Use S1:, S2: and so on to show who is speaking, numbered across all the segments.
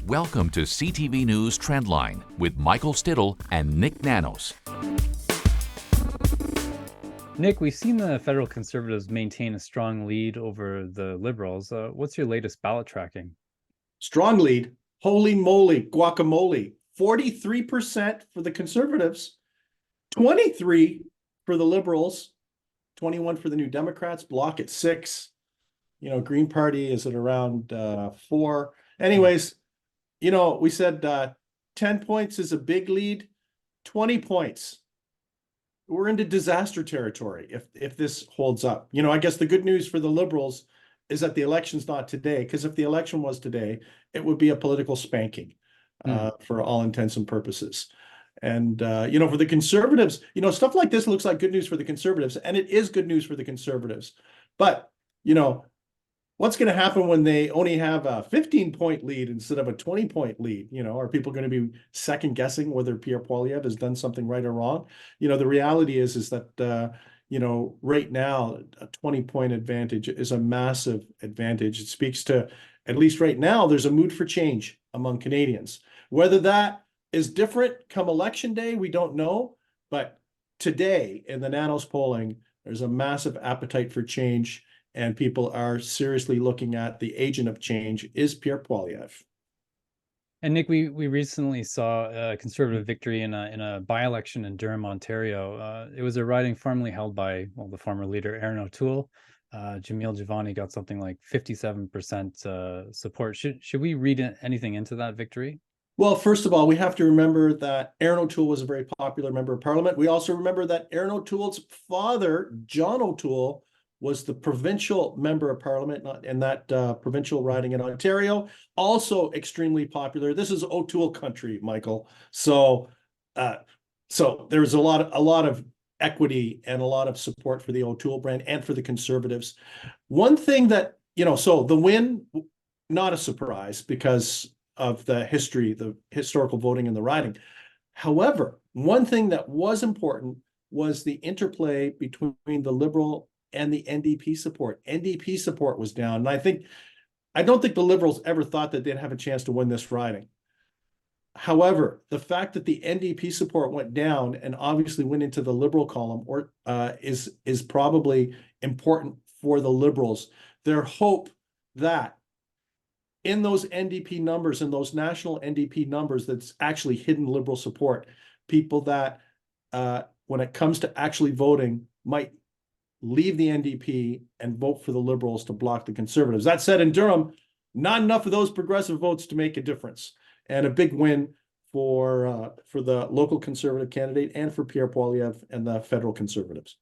S1: Welcome to CTV News Trendline with Michael Stittle and Nick Nanos.
S2: Nick, we've seen the federal Conservatives maintain a strong lead over the Liberals. What's your latest ballot tracking?
S3: Strong lead. Holy moly, guacamole. 43% for the Conservatives, 23% for the Liberals, 21% for the New Democrats, Bloc at 6%. You know, Green Party is at around 4%. Anyways, you know, we said 10 points is a big lead, 20 points. We're into disaster territory if this holds up. You know, I guess the good news for the Liberals is that the election's not today, because if the election was today, it would be a political spanking for all intents and purposes. And, you know, for the Conservatives, you know, stuff like this looks like good news for the Conservatives, and it is good news for the Conservatives. But, you know, what's going to happen when they only have a 15-point lead instead of a 20-point lead? You know, are people going to be second guessing whether Pierre Poilievre has done something right or wrong? You know, the reality is that, you know, right now, a 20-point advantage is a massive advantage. It speaks to, at least right now, there's a mood for change among Canadians. Whether that is different come election day, we don't know. But today in the Nanos polling, there's a massive appetite for change, and people are seriously looking at the agent of change is Pierre Poilievre.
S2: And Nick, we recently saw a Conservative victory in a by-election in Durham, Ontario. It was a riding formerly held by, well, the former leader, Aaron O'Toole. Jamil Javani got something like 57% support. Should we read anything into that victory?
S3: Well, first of all, we have to remember that Aaron O'Toole was a very popular member of Parliament. We also remember that Aaron O'Toole's father, John O'Toole, was the provincial member of Parliament in that provincial riding in Ontario, also extremely popular. This is O'Toole country, Michael. So there's a lot of equity and a lot of support for the O'Toole brand and for the Conservatives. One thing that, you know, so the win, not a surprise because of the history, the historical voting in the riding. However, one thing that was important was the interplay between the Liberal and the NDP support. NDP support was down. And I don't think the Liberals ever thought that they'd have a chance to win this riding. However, the fact that the NDP support went down and obviously went into the Liberal column is probably important for the Liberals. Their hope that in those NDP numbers, in those national NDP numbers, that's actually hidden Liberal support, people that when it comes to actually voting might leave the NDP and vote for the Liberals to block the Conservatives. That said, in Durham, not enough of those progressive votes to make a difference. And a big win for the local Conservative candidate and for Pierre Poilievre and the federal Conservatives.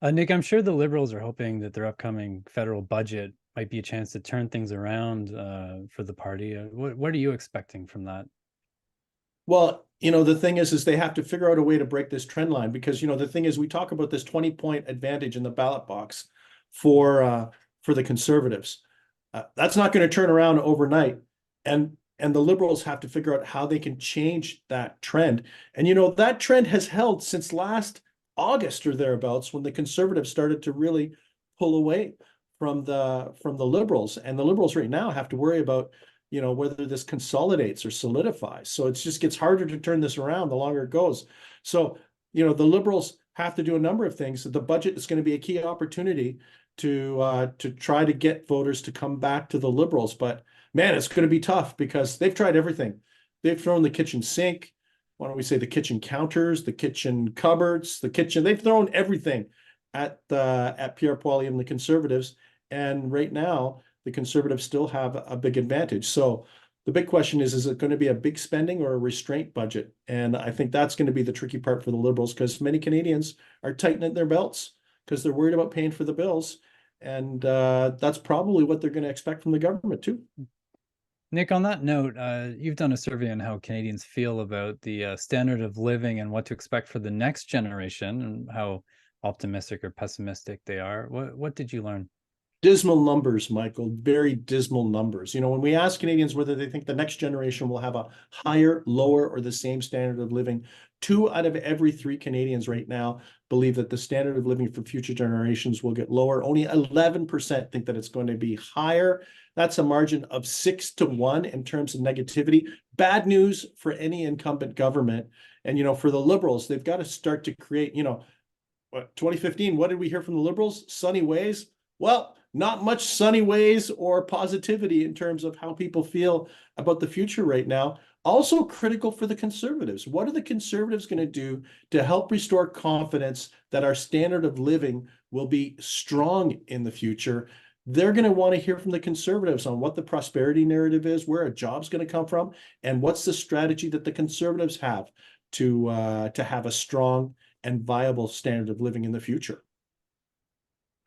S2: Nick, I'm sure the Liberals are hoping that their upcoming federal budget might be a chance to turn things around for the party. What are you expecting from that?
S3: Well, you know, the thing is they have to figure out a way to break this trend line, because, you know, the thing is we talk about this 20-point advantage in the ballot box for the Conservatives. That's not going to turn around overnight. And the Liberals have to figure out how they can change that trend. And, you know, that trend has held since last August or thereabouts, when the Conservatives started to really pull away from the Liberals. And the Liberals right now have to worry about, you know, whether this consolidates or solidifies. So it just gets harder to turn this around the longer it goes. So, you know, the Liberals have to do a number of things. The budget is going to be a key opportunity to try to get voters to come back to the Liberals. But man, it's going to be tough because they've tried everything. They've thrown the kitchen sink. Why don't we say the kitchen counters, the kitchen cupboards, they've thrown everything at Pierre Poilievre and the Conservatives. And right now, the Conservatives still have a big advantage. So the big question is it going to be a big spending or a restraint budget? And I think that's going to be the tricky part for the Liberals, because many Canadians are tightening their belts because they're worried about paying for the bills. And that's probably what they're going to expect from the government too.
S2: Nick, on that note, you've done a survey on how Canadians feel about the standard of living and what to expect for the next generation, and how optimistic or pessimistic they are. What did you learn?
S3: Dismal numbers, Michael, very dismal numbers. You know, when we ask Canadians whether they think the next generation will have a higher, lower, or the same standard of living, 2 out of every 3 Canadians right now believe that the standard of living for future generations will get lower. Only 11% think that it's going to be higher. That's a margin of 6-1 in terms of negativity. Bad news for any incumbent government. And, for the Liberals, they've got to start to create, 2015, what did we hear from the Liberals? Sunny ways? Well, not much sunny ways or positivity in terms of how people feel about the future right now. Also critical for the Conservatives. What are the Conservatives going to do to help restore confidence that our standard of living will be strong in the future? They're going to want to hear from the Conservatives on what the prosperity narrative is, where a job's going to come from, and what's the strategy that the Conservatives have to have a strong and viable standard of living in the future.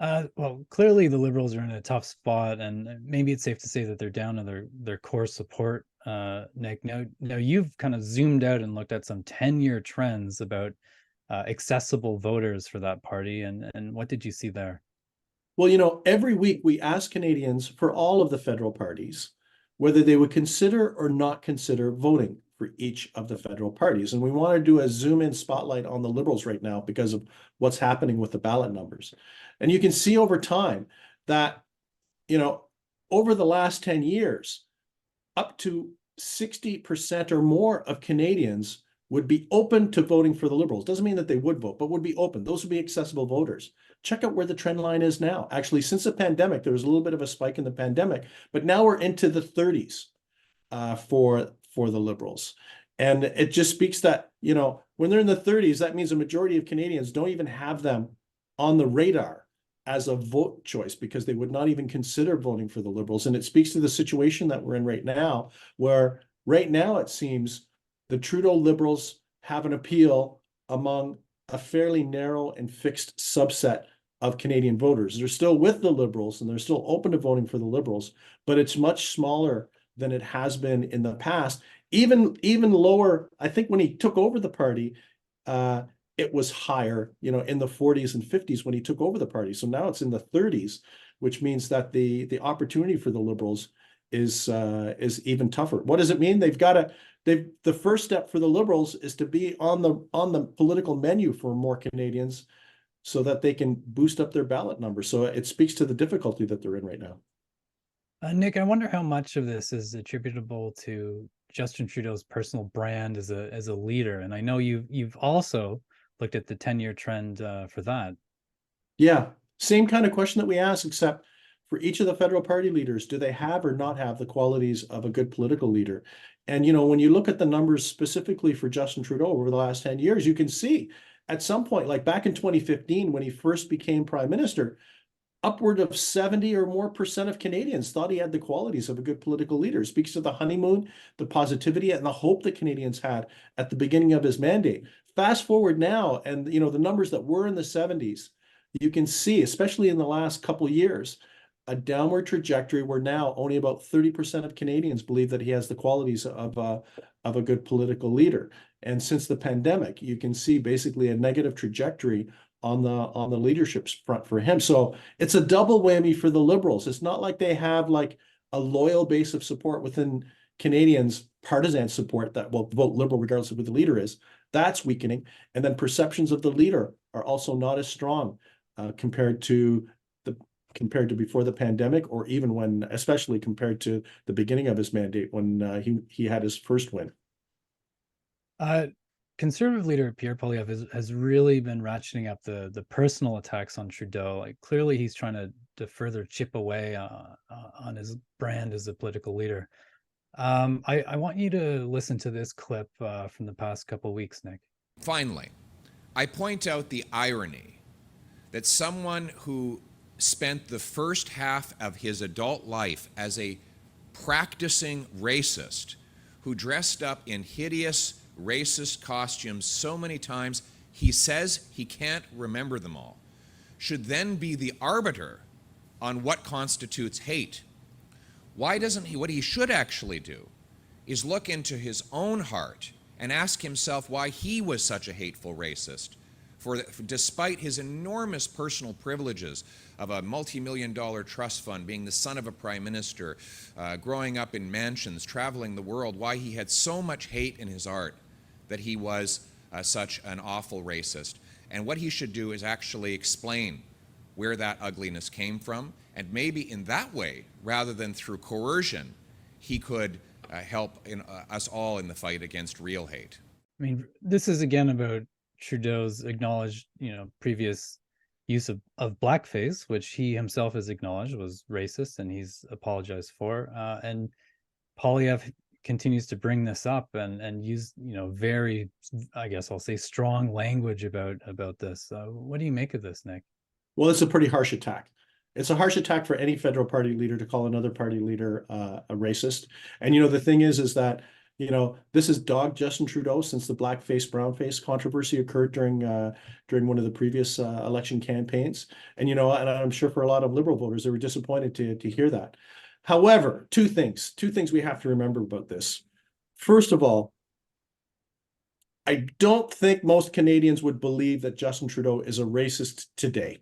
S2: Well, clearly the Liberals are in a tough spot, and maybe it's safe to say that they're down to their core support. Nick, now you've kind of zoomed out and looked at some 10-year trends about accessible voters for that party, and what did you see there?
S3: Well, every week we ask Canadians for all of the federal parties whether they would consider or not consider voting for each of the federal parties. And we want to do a zoom in spotlight on the Liberals right now because of what's happening with the ballot numbers. And you can see over time that, over the last 10 years, up to 60% or more of Canadians would be open to voting for the Liberals. Doesn't mean that they would vote, but would be open. Those would be accessible voters. Check out where the trend line is now. Actually, since the pandemic, there was a little bit of a spike in the pandemic, but now we're into the 30s for the Liberals. And it just speaks that, when they're in the 30s, that means a majority of Canadians don't even have them on the radar as a vote choice because they would not even consider voting for the Liberals. And it speaks to the situation that we're in right now, where right now it seems the Trudeau Liberals have an appeal among a fairly narrow and fixed subset of Canadian voters. They're still with the Liberals and they're still open to voting for the Liberals, but it's much smaller than it has been in the past. Even lower, I think when he took over the party, it was higher, in the 40s and 50s when he took over the party. So now it's in the 30s, which means that the opportunity for the Liberals is even tougher. What does it mean? The first step for the Liberals is to be on the political menu for more Canadians so that they can boost up their ballot numbers. So it speaks to the difficulty that they're in right now.
S2: Nick, I wonder how much of this is attributable to Justin Trudeau's personal brand as a leader. And I know you've also looked at the 10-year trend for that.
S3: Yeah, same kind of question that we asked, except for each of the federal party leaders, do they have or not have the qualities of a good political leader? And, when you look at the numbers specifically for Justin Trudeau over the last 10 years, you can see at some point, like back in 2015, when he first became prime minister, upward of 70 or more percent of Canadians thought he had the qualities of a good political leader. It speaks to the honeymoon, the positivity, and the hope that Canadians had at the beginning of his mandate. Fast forward now, and the numbers that were in the 70s, you can see, especially in the last couple of years, a downward trajectory where now only about 30% of Canadians believe that he has the qualities of a good political leader. And since the pandemic, you can see basically a negative trajectory on the leadership front for him. So it's a double whammy for the Liberals. It's not like they have like a loyal base of support within Canadians, partisan support that will vote Liberal regardless of who the leader is. That's weakening. And then perceptions of the leader are also not as strong compared to before the pandemic, or even especially compared to the beginning of his mandate when he had his first win.
S2: Conservative leader Pierre Poilievre has really been ratcheting up the personal attacks on Trudeau. Like clearly he's trying to further chip away on his brand as a political leader. I want you to listen to this clip from the past couple of weeks, Nick.
S4: Finally, I point out the irony that someone who spent the first half of his adult life as a practicing racist, who dressed up in hideous racist costumes so many times he says he can't remember them all, should then be the arbiter on what constitutes hate. Why doesn't he? What he should actually do is look into his own heart and ask himself why he was such a hateful racist. For despite his enormous personal privileges of a multi-million-dollar trust fund, being the son of a prime minister, growing up in mansions, traveling the world, why he had so much hate in his heart that he was such an awful racist. And what he should do is actually explain where that ugliness came from And maybe in that way, rather than through coercion, he could help us all in the fight against real hate.
S2: I mean, this is again about Trudeau's acknowledged, previous use of blackface, which he himself has acknowledged was racist, and he's apologized for. And Poilievre continues to bring this up and use, very, I guess I'll say, strong language about this. What do you make of this, Nick?
S3: Well, it's a pretty harsh attack. It's a harsh attack for any federal party leader to call another party leader a racist. And, the thing is that, this has dogged Justin Trudeau since the blackface, brownface controversy occurred during one of the previous election campaigns. And, and I'm sure for a lot of Liberal voters, they were disappointed to hear that. However, two things we have to remember about this. First of all, I don't think most Canadians would believe that Justin Trudeau is a racist today.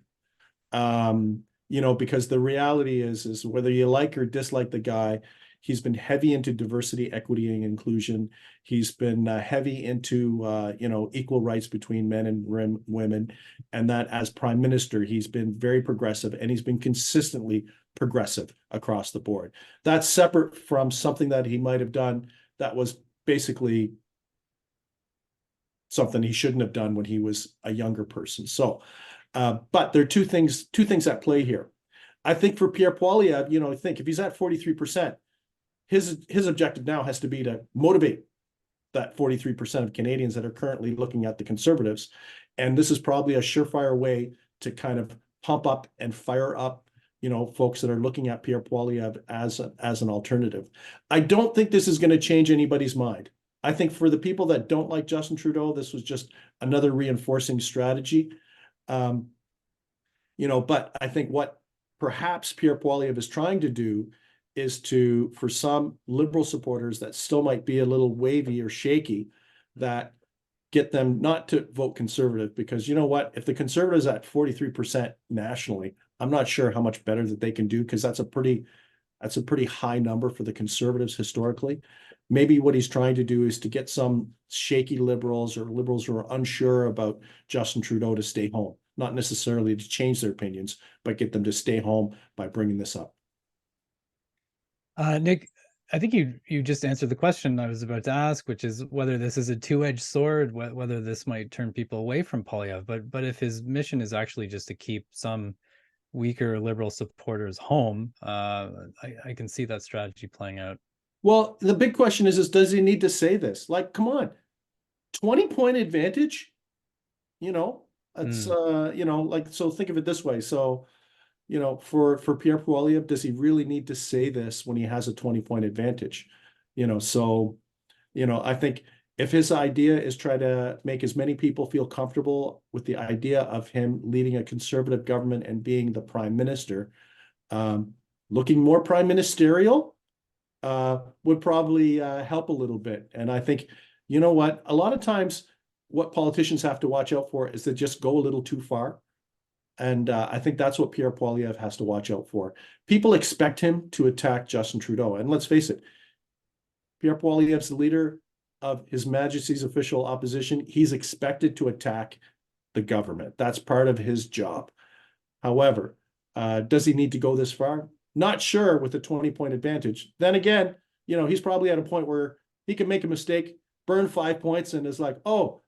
S3: Because the reality is whether you like or dislike the guy, he's been heavy into diversity, equity, and inclusion. He's been heavy into, equal rights between men and women. And that as Prime Minister, he's been very progressive, and he's been consistently progressive across the board. That's separate from something that he might have done that was basically something he shouldn't have done when he was a younger person. So, but there are two things at play here. I think for Pierre Poilievre, think if he's at 43%, his objective now has to be to motivate that 43% of Canadians that are currently looking at the Conservatives. And this is probably a surefire way to kind of pump up and fire up, folks that are looking at Pierre Poilievre as an alternative. I don't think this is going to change anybody's mind. I think for the people that don't like Justin Trudeau, this was just another reinforcing strategy. But I think what perhaps Pierre Poilievre is trying to do is for some Liberal supporters that still might be a little wavy or shaky, that get them not to vote Conservative, because you know what? If the Conservatives at 43% nationally, I'm not sure how much better that they can do, because that's a pretty high number for the Conservatives historically. Maybe what he's trying to do is to get some shaky Liberals or Liberals who are unsure about Justin Trudeau to stay home, not necessarily to change their opinions, but get them to stay home by bringing this up.
S2: Nick, I think you just answered the question I was about to ask, which is whether this is a two-edged sword, whether this might turn people away from Poilievre. But if his mission is actually just to keep some weaker Liberal supporters home, I can see that strategy playing out.
S3: Well, the big question is does he need to say this? Like, come on, 20-point advantage. It's so think of it this way. So, for Pierre Poilievre, does he really need to say this when he has a 20-point advantage? I think if his idea is try to make as many people feel comfortable with the idea of him leading a Conservative government and being the Prime Minister, looking more prime ministerial would probably help a little bit. And I think, a lot of times what politicians have to watch out for is to just go a little too far. And I think that's what Pierre Poilievre has to watch out for. People expect him to attack Justin Trudeau. And let's face it, Pierre Poilievre's the leader of His Majesty's official opposition. He's expected to attack the government. That's part of his job. However, does he need to go this far? Not sure with a 20-point advantage. Then again, he's probably at a point where he can make a mistake, burn 5 points, and is like, oh,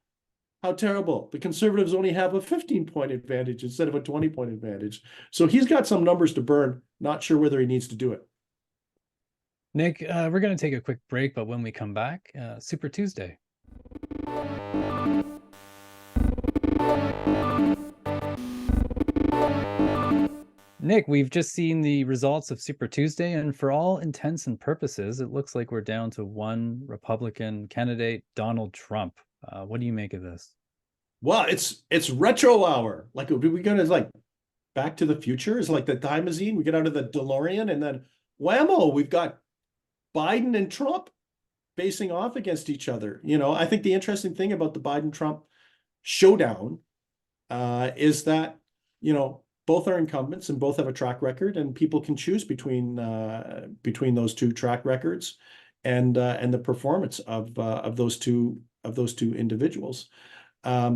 S3: how terrible. The Conservatives only have a 15-point advantage instead of a 20-point advantage. So he's got some numbers to burn. Not sure whether he needs to do it.
S2: Nick, we're going to take a quick break, but when we come back, Super Tuesday. Nick, we've just seen the results of Super Tuesday, and for all intents and purposes, it looks like we're down to one Republican candidate, Donald Trump. What do you make of this?
S3: Well, it's retro hour. Like, are we going to like Back to the Future? Is like the time machine. We get out of the DeLorean and then whammo, we've got Biden and Trump facing off against each other. I think the interesting thing about the Biden-Trump showdown is that, both are incumbents and both have a track record, and people can choose between those two track records and the performance of those two individuals. I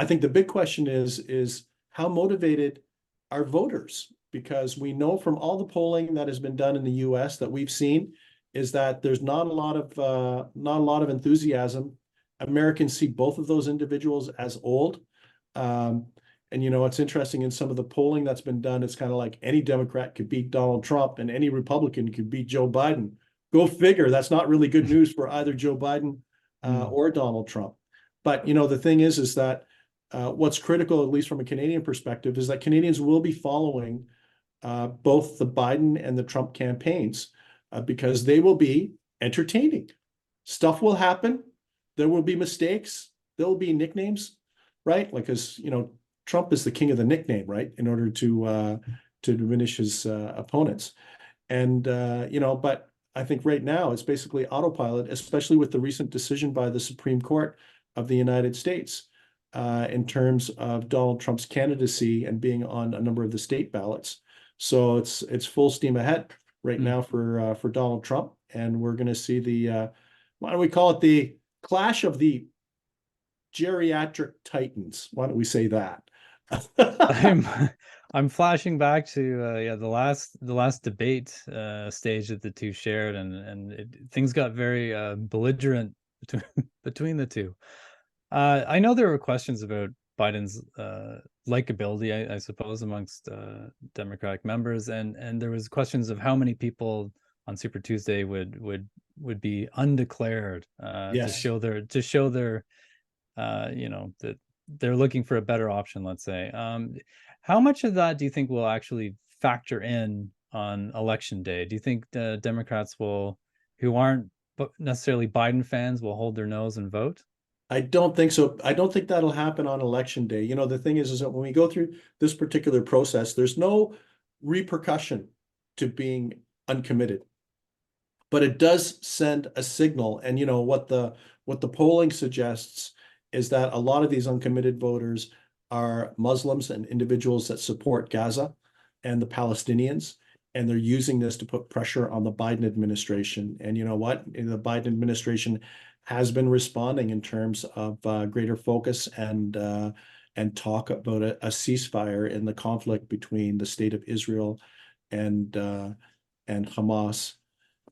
S3: think the big question is how motivated are voters because we know from all the polling that has been done in the US that we've seen is that there's not a lot of enthusiasm. Americans see both of those individuals as old. And it's interesting in some of the polling that's been done, it's kind of like any Democrat could beat Donald Trump and any Republican could beat Joe Biden. Go figure. That's not really good news for either Joe Biden or Donald Trump. But the thing is that what's critical, at least from a Canadian perspective, is that Canadians will be following both the Biden and the Trump campaigns because they will be entertaining. Stuff will happen. There will be mistakes. There will be nicknames, right? Like, because Trump is the king of the nickname, right? In order to diminish his opponents, and but I think right now it's basically autopilot, especially with the recent decision by the Supreme Court of the United States in terms of Donald Trump's candidacy and being on a number of the state ballots. So it's full steam ahead right now for Donald Trump, and we're going to see the why don't we call it the clash of the geriatric titans? Why don't we say that?
S2: I'm flashing back to the last debate stage that the two shared, and things got very belligerent between the two. I know there were questions about Biden's likability, I suppose, amongst Democratic members, and there was questions of how many people on Super Tuesday would be undeclared to show their that they're looking for a better option, let's say. How much of that do you think will actually factor in on election day? Do you think the Democrats who aren't necessarily Biden fans, will hold their nose and vote?
S3: I don't think so. I don't think that'll happen on election day. The thing is that when we go through this particular process, there's no repercussion to being uncommitted, but it does send a signal. And what the polling suggests is that a lot of these uncommitted voters are Muslims and individuals that support Gaza and the Palestinians, and they're using this to put pressure on the Biden administration. And you know what? The Biden administration has been responding in terms of greater focus and talk about a ceasefire in the conflict between the state of Israel and Hamas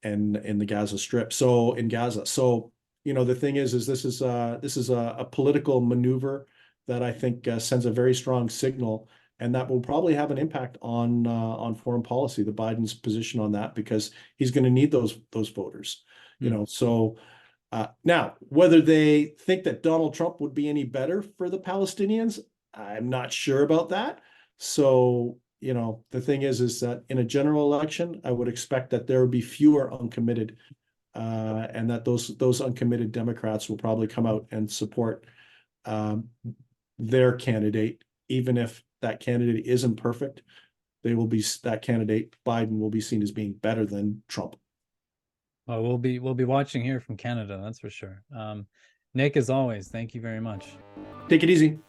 S3: and in the Gaza Strip. So in Gaza. So the thing is this is a political maneuver that I think sends a very strong signal, and that will probably have an impact on foreign policy, the Biden's position on that, because he's going to need those voters. So now whether they think that Donald Trump would be any better for the Palestinians, I'm not sure about that. So the thing is that in a general election, I would expect that there would be fewer uncommitted. And that those uncommitted Democrats will probably come out and support their candidate, even if that candidate isn't perfect. That candidate, Biden, will be seen as being better than Trump.
S2: Well, we'll be watching here from Canada, that's for sure. Nick, as always, thank you very much.
S3: Take it easy.